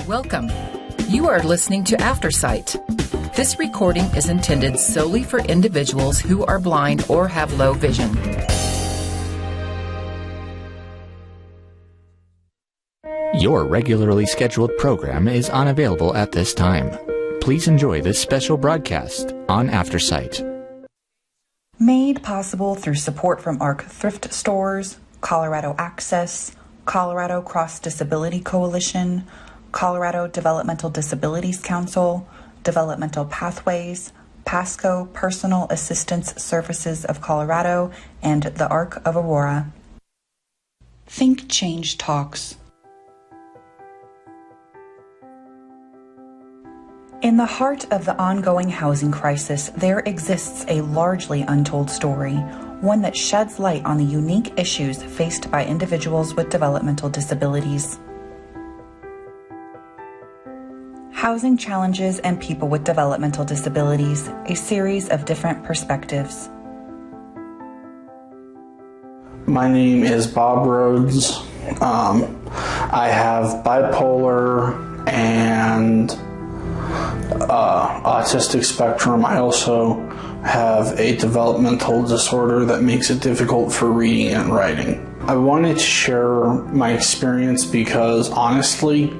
Welcome. You are listening to Aftersight. This recording is intended solely for individuals who are blind or have low vision. Your regularly scheduled program is unavailable at this time. Please enjoy this special broadcast on Aftersight. Made possible through support from ARC Thrift Stores, Colorado Access, Colorado Cross Disability Coalition, Colorado Developmental Disabilities Council, Developmental Pathways, PASCO Personal Assistance Services of Colorado, and the Arc of Aurora. Think Change Talks. In the heart of the ongoing housing crisis, there exists a largely untold story, one that sheds light on the unique issues faced by individuals with developmental disabilities. Housing Challenges and People with Developmental Disabilities, a series of different perspectives. My name is Bob Rhodes. I have bipolar and autistic spectrum. I also have a developmental disorder that makes it difficult for reading and writing. I wanted to share my experience because honestly,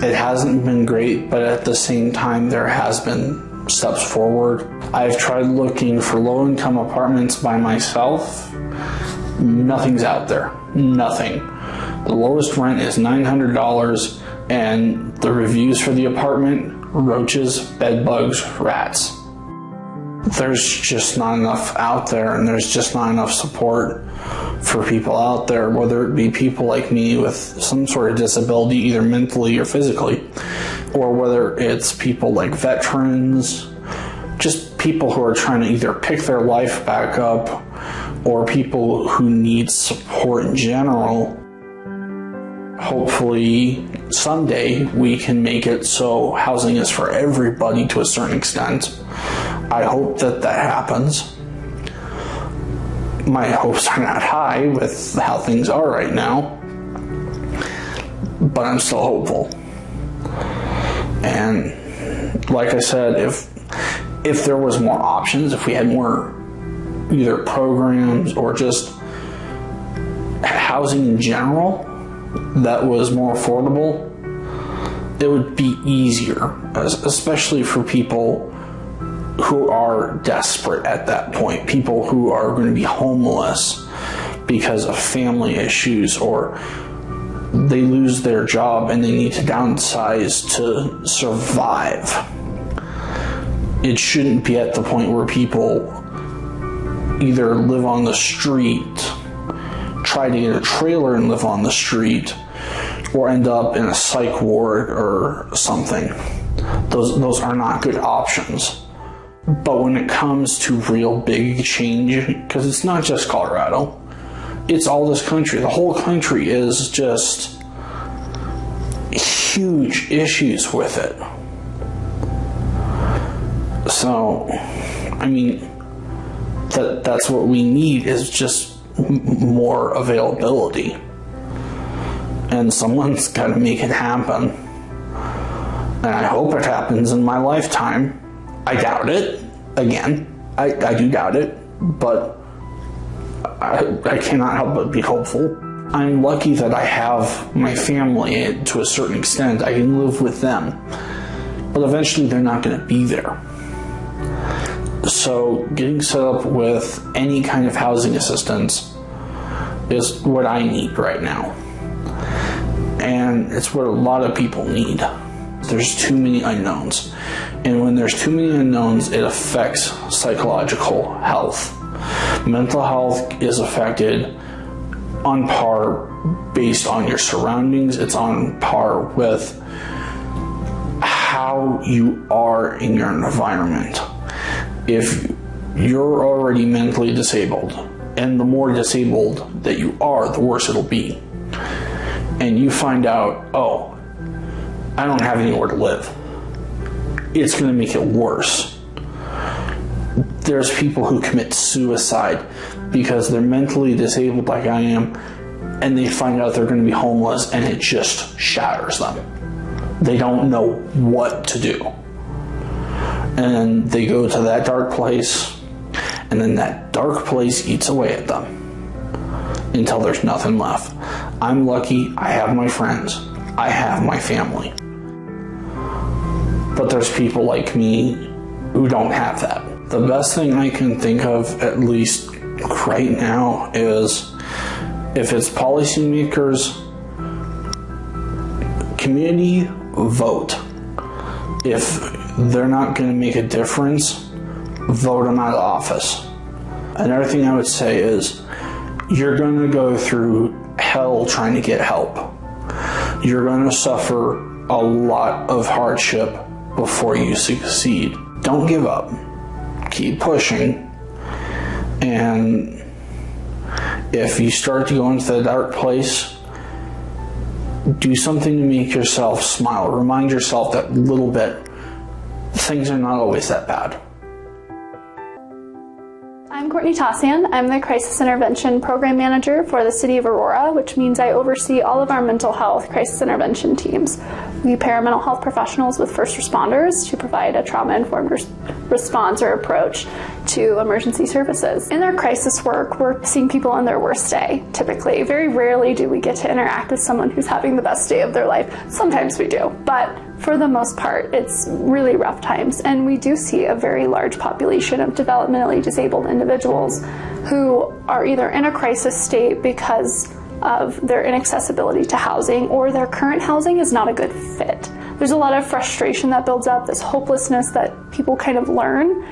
it hasn't been great, but at the same time, there has been steps forward. I've tried looking for low-income apartments by myself. Nothing's out there. Nothing. The lowest rent is $900, and the reviews for the apartment: roaches, bed bugs, rats. There's just not enough out there, and there's just not enough support for people out there, whether it be people like me with some sort of disability, either mentally or physically, or whether it's people like veterans, just people who are trying to either pick their life back up, or people who need support in general. Hopefully someday we can make it so housing is for everybody to a certain extent. I hope that happens. My hopes are not high with how things are right now, but I'm still hopeful. And like I said, if there was more options, if we had more either programs or just housing in general that was more affordable, it would be easier, especially for people who are desperate at that point, people who are going to be homeless because of family issues, or they lose their job and they need to downsize to survive. It shouldn't be at the point where people either live on the street, try to get a trailer and live on the street, or end up in a psych ward or something. Those are not good options. But when it comes to real big change, because it's not just Colorado, it's all this country. The whole country is just huge issues with it. So, I mean, that's what we need, is just more availability. And someone's got to make it happen. And I hope it happens in my lifetime. I doubt it. Again, I do doubt it, but I cannot help but be hopeful. I'm lucky that I have my family to a certain extent. I can live with them, but eventually they're not going to be there. So getting set up with any kind of housing assistance is what I need right now. And it's what a lot of people need. There's too many unknowns. And when there's too many unknowns, it affects psychological health. Mental health is affected on par based on your surroundings. It's on par with how you are in your environment. If you're already mentally disabled, and the more disabled that you are, the worse it'll be. And you find out, oh, I don't have anywhere to live. It's going to make it worse. There's people who commit suicide because they're mentally disabled like I am, and they find out they're going to be homeless, and it just shatters them. They don't know what to do. And they go to that dark place, and then that dark place eats away at them until there's nothing left. I'm lucky I have my friends. I have my family. But there's people like me who don't have that. The best thing I can think of, at least right now, is if it's policymakers, community, vote. If they're not going to make a difference, vote them out of office. Another thing I would say is you're going to go through hell trying to get help. You're going to suffer a lot of hardship before you succeed. Don't give up. Keep pushing. And if you start to go into the dark place, do something to make yourself smile. Remind yourself that little bit things are not always that bad. I'm Courtney Tossian. I'm the Crisis Intervention Program Manager for the City of Aurora, which means I oversee all of our mental health crisis intervention teams. We pair mental health professionals with first responders to provide a trauma-informed response or approach to emergency services. In our crisis work, we're seeing people on their worst day, typically. Very rarely do we get to interact with someone who's having the best day of their life. Sometimes we do, but for the most part, it's really rough times. And we do see a very large population of developmentally disabled individuals who are either in a crisis state because of their inaccessibility to housing, or their current housing is not a good fit. There's a lot of frustration that builds up, this hopelessness that people kind of learn,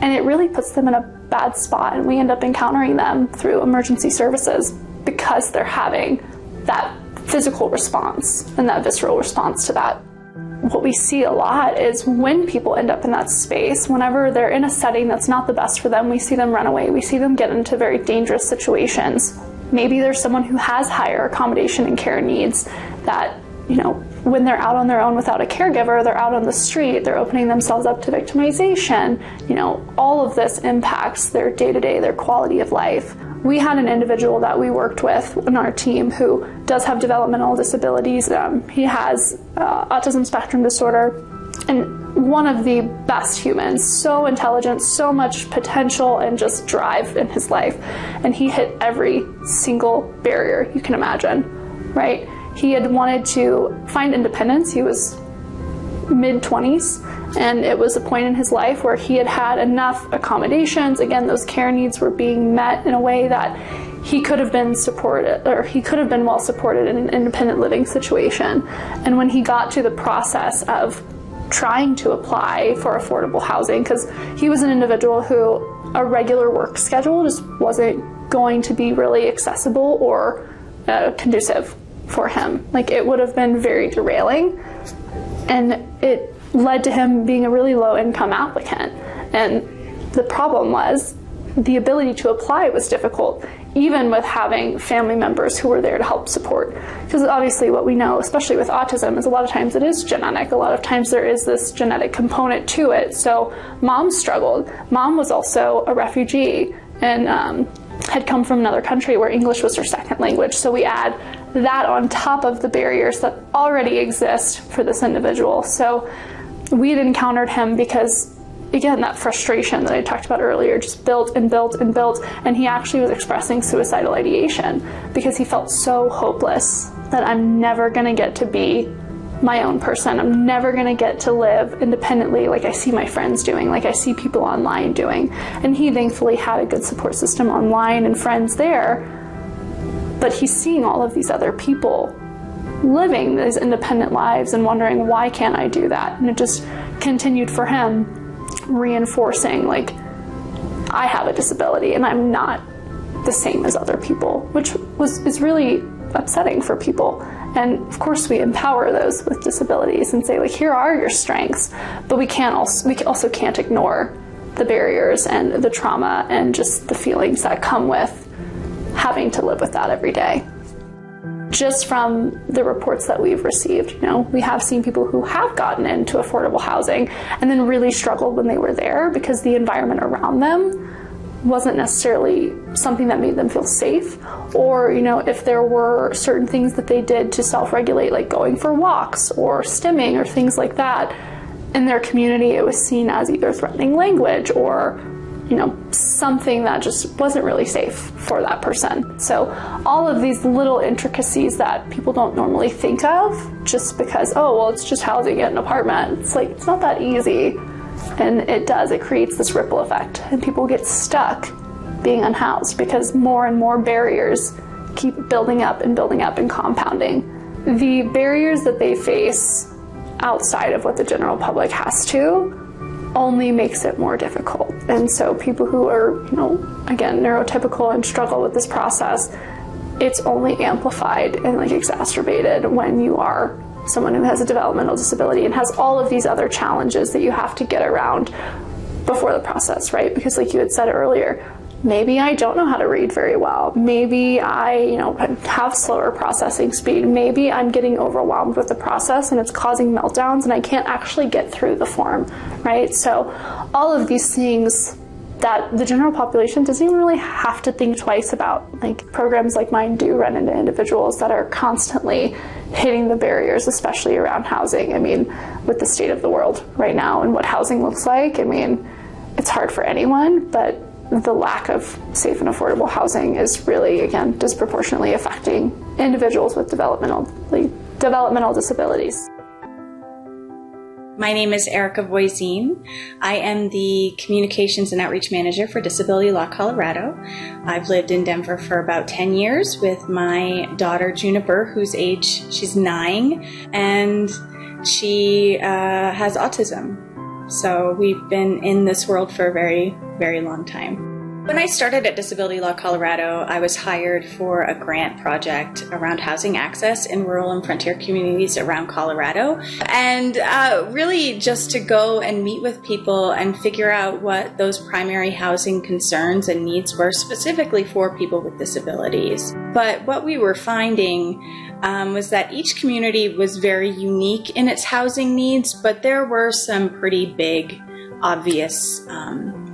and it really puts them in a bad spot, and we end up encountering them through emergency services because they're having that physical response and that visceral response to that. What we see a lot is when people end up in that space, whenever they're in a setting that's not the best for them, we see them run away. We see them get into very dangerous situations. Maybe there's someone who has higher accommodation and care needs that, when they're out on their own without a caregiver, they're out on the street, they're opening themselves up to victimization. All of this impacts their day-to-day, their quality of life. We had an individual that we worked with in our team who does have developmental disabilities. He has autism spectrum disorder, and one of the best humans, so intelligent, so much potential and just drive in his life. And he hit every single barrier you can imagine, right? He had wanted to find independence. He was mid-20s, and it was a point in his life where he had had enough accommodations. Again, those care needs were being met in a way that he could have been supported, or he could have been well supported in an independent living situation. And when he got to the process of trying to apply for affordable housing, because he was an individual who a regular work schedule just wasn't going to be really accessible or conducive for him. Like, it would have been very derailing, and it led to him being a really low income applicant. And the problem was the ability to apply was difficult, even with having family members who were there to help support. Because obviously what we know, especially with autism, is a lot of times it is genetic. A lot of times there is this genetic component to it. So mom struggled. Mom was also a refugee and had come from another country where English was her second language. So we add that on top of the barriers that already exist for this individual. So we had encountered him because, again, that frustration that I talked about earlier just built and built and built, and he actually was expressing suicidal ideation because he felt so hopeless that I'm never gonna get to be my own person. I'm never gonna get to live independently like I see my friends doing, like I see people online doing. And he thankfully had a good support system online and friends there, but he's seeing all of these other people living these independent lives and wondering, why can't I do that? And it just continued for him, reinforcing, like, I have a disability and I'm not the same as other people, which is really upsetting for people. And of course we empower those with disabilities and say, like, here are your strengths, but we also can't ignore the barriers and the trauma and just the feelings that come with having to live with that every day. Just from the reports that we've received, we have seen people who have gotten into affordable housing and then really struggled when they were there because the environment around them wasn't necessarily something that made them feel safe, or, you know, if there were certain things that they did to self-regulate, like going for walks or stimming or things like that, in their community it was seen as either threatening language or, you know, something that just wasn't really safe for that person. So all of these little intricacies that people don't normally think of, just because, oh, well, it's just housing in an apartment. It's like, it's not that easy. And it creates this ripple effect, and people get stuck being unhoused because more and more barriers keep building up and compounding. The barriers that they face outside of what the general public has to only makes it more difficult. And so people who are, you know, again, neurotypical and struggle with this process, it's only amplified and like exacerbated when you are someone who has a developmental disability and has all of these other challenges that you have to get around before the process, right? Because like you had said earlier, maybe I don't know how to read very well. Maybe I, you know, have slower processing speed. Maybe I'm getting overwhelmed with the process and it's causing meltdowns and I can't actually get through the form, right? So all of these things that the general population doesn't even really have to think twice about. Like programs like mine do run into individuals that are constantly hitting the barriers, especially around housing. I mean, with the state of the world right now and what housing looks like, I mean, it's hard for anyone, but the lack of safe and affordable housing is really, again, disproportionately affecting individuals with developmental disabilities. My name is Erica Voisin. I am the Communications and Outreach Manager for Disability Law Colorado. I've lived in Denver for about 10 years with my daughter Juniper, she's 9, and she has autism. So we've been in this world for a very, very long time. When I started at Disability Law Colorado, I was hired for a grant project around housing access in rural and frontier communities around Colorado. And really just to go and meet with people and figure out what those primary housing concerns and needs were specifically for people with disabilities. But what we were finding was that each community was very unique in its housing needs, but there were some pretty big, obvious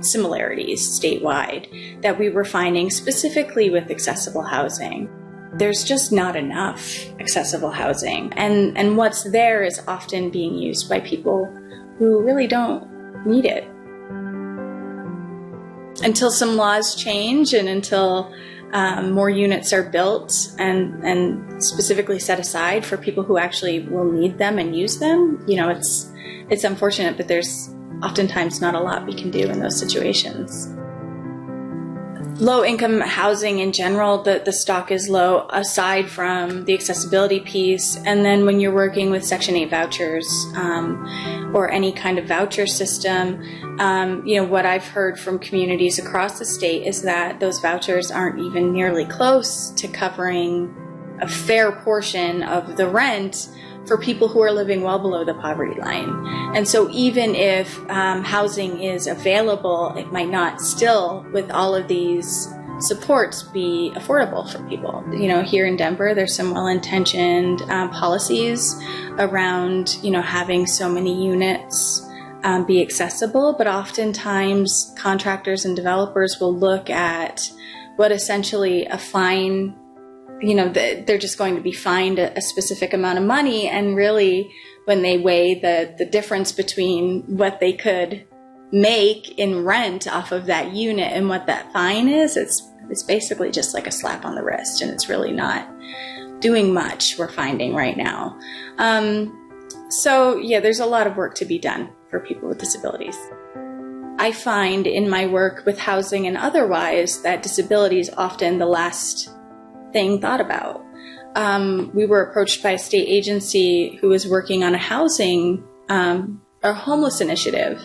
similarities statewide that we were finding specifically with accessible housing. There's just not enough accessible housing, and what's there is often being used by people who really don't need it. Until some laws change and until more units are built and specifically set aside for people who actually will need them and use them, you know, it's unfortunate, but there's oftentimes not a lot we can do in those situations. Low-income housing in general, the stock is low aside from the accessibility piece. And then when you're working with Section 8 vouchers or any kind of voucher system, you know, what I've heard from communities across the state is that those vouchers aren't even nearly close to covering a fair portion of the rent for people who are living well below the poverty line. And so even if housing is available, it might not still, with all of these supports, be affordable for people. You know, here in Denver, there's some well-intentioned policies around, you know, having so many units be accessible, but oftentimes contractors and developers will look at what essentially a fine, you know, they're just going to be fined a specific amount of money, and really when they weigh the difference between what they could make in rent off of that unit and what that fine is, it's basically just like a slap on the wrist, and it's really not doing much, we're finding right now. So yeah, there's a lot of work to be done for people with disabilities. I find in my work with housing and otherwise that disability is often the last thing thought about. We were approached by a state agency who was working on a homeless initiative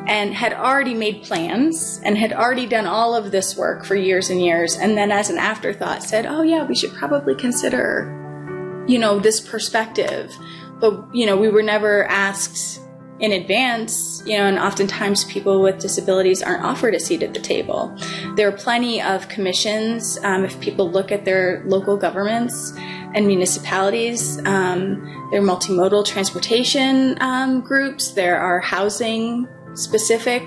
and had already made plans and had already done all of this work for years and years. And then as an afterthought said, oh yeah, we should probably consider, you know, this perspective. But, you know, we were never asked in advance, you know, and oftentimes people with disabilities aren't offered a seat at the table. There are plenty of commissions. If people look at their local governments and municipalities, there are multimodal transportation groups. There are housing specific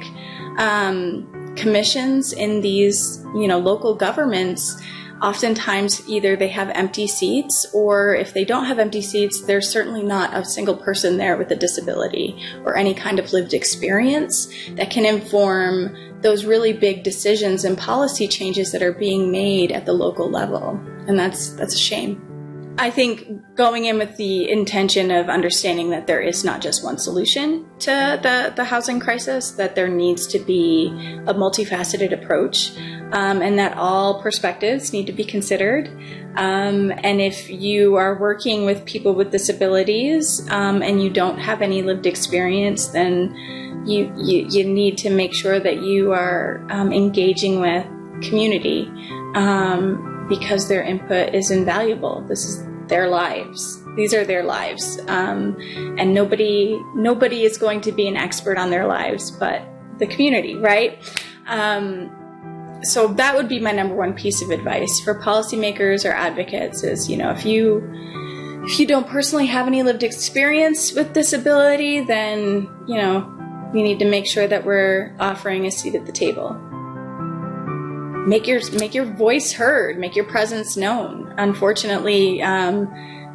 commissions in these, local governments, oftentimes either they have empty seats, or if they don't have empty seats, there's certainly not a single person there with a disability or any kind of lived experience that can inform those really big decisions and policy changes that are being made at the local level. And that's a shame. I think going in with the intention of understanding that there is not just one solution to the housing crisis, that there needs to be a multifaceted approach, and that all perspectives need to be considered. And if you are working with people with disabilities and you don't have any lived experience, then you need to make sure that you are engaging with community, because their input is invaluable. This is their lives. These are their lives. And nobody is going to be an expert on their lives but the community, right? So that would be my number one piece of advice for policymakers or advocates is, if you don't personally have any lived experience with disability, then, we need to make sure that we're offering a seat at the table. Make your voice heard, make your presence known. Unfortunately, in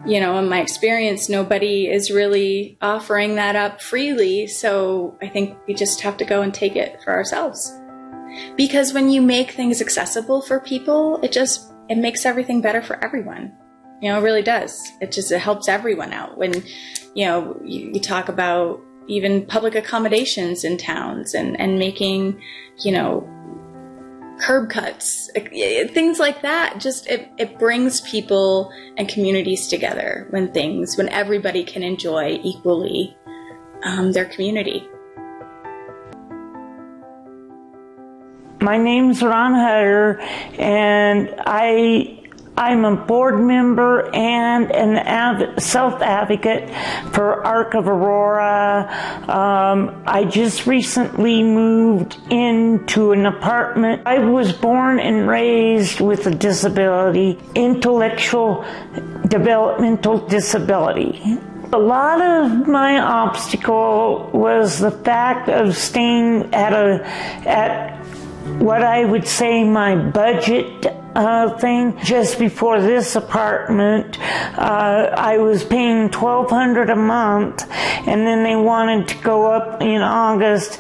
my experience, nobody is really offering that up freely. So I think we just have to go and take it for ourselves. Because when you make things accessible for people, it makes everything better for everyone. It really does. It helps everyone out. When, you talk about even public accommodations in towns and making, curb cuts, things like that. Just it brings people and communities together when everybody can enjoy equally their community. My name's Ron Hutter, and I'm a board member and an self-advocate for Arc of Aurora. I just recently moved into an apartment. I was born and raised with a disability, intellectual developmental disability. A lot of my obstacle was the fact of staying at what I would say my budget thing. Just before this apartment, I was paying $1,200 a month, and then they wanted to go up in August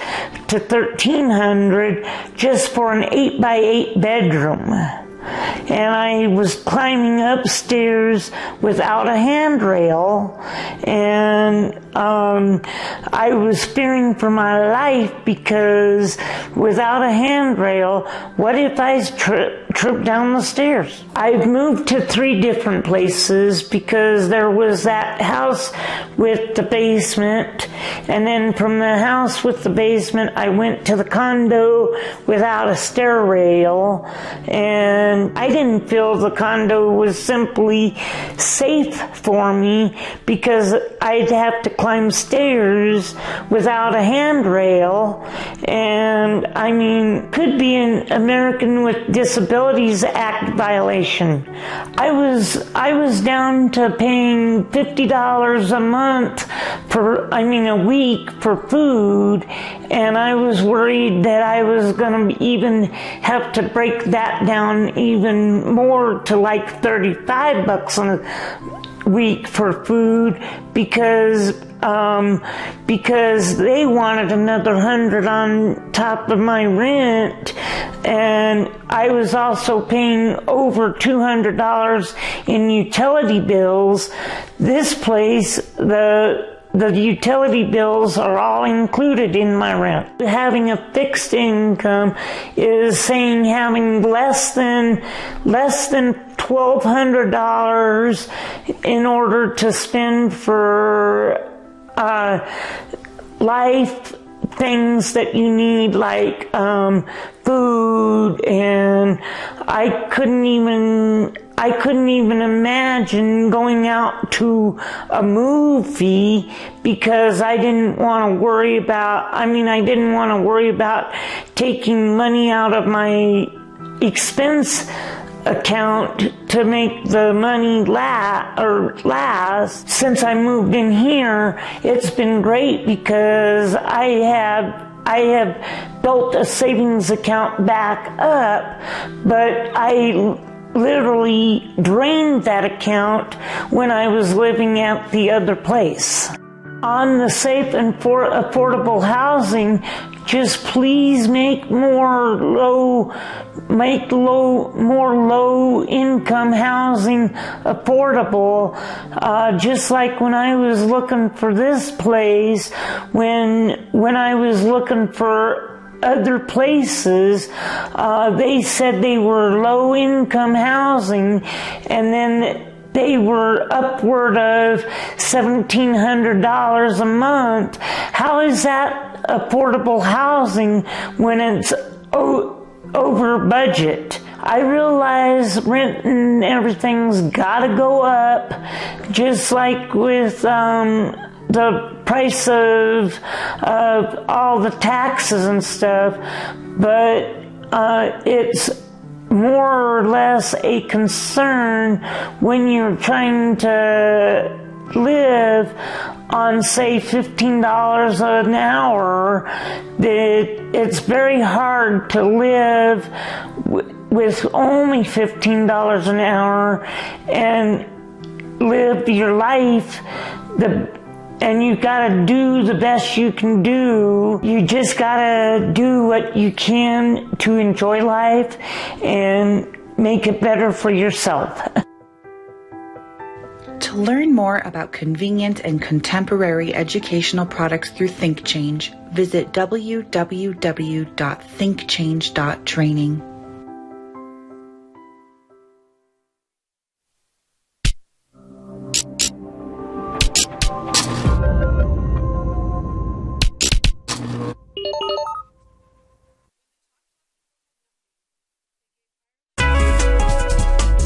to $1,300 just for an 8x8 bedroom. And I was climbing upstairs without a handrail, and I was fearing for my life because without a handrail, what if I trip down the stairs? I've moved to 3 different places because there was that house with the basement, and then from the house with the basement, I went to the condo without a stair rail, and I didn't feel the condo was simply safe for me because I'd have to climb stairs without a handrail, and could be an American with Disabilities Act violation. I was down to paying $50 a month a week for food, and I was worried that I was going to even have to break that down even more to like $35 a week for food because they wanted another $100 on top of my rent, and I was also paying over $200 in utility bills. This place, the utility bills are all included in my rent. Having a fixed income is saying having less than $1,200 in order to spend for life things that you need, like food, and I couldn't even imagine going out to a movie because I didn't want to worry about, taking money out of my expense account to make the money last. Since I moved in here, it's been great because I have I have built a savings account back up, but I literally drained that account when I was living at the other place. On the safe and affordable housing, just please make more low income housing affordable. Just like when I was looking for this place, when I was looking for other places, they said they were low income housing, and then they were upward of $1,700 a month. How is that affordable housing when it's over budget? I realize rent and everything's gotta go up, just like with the price of all the taxes and stuff, but it's more or less a concern when you're trying to live on, say, $15 an hour, that it's very hard to live with only $15 an hour and live your life and you gotta do the best you can do. You just gotta do what you can to enjoy life and make it better for yourself. To learn more about convenient and contemporary educational products through ThinkChange, visit www.thinkchange.training.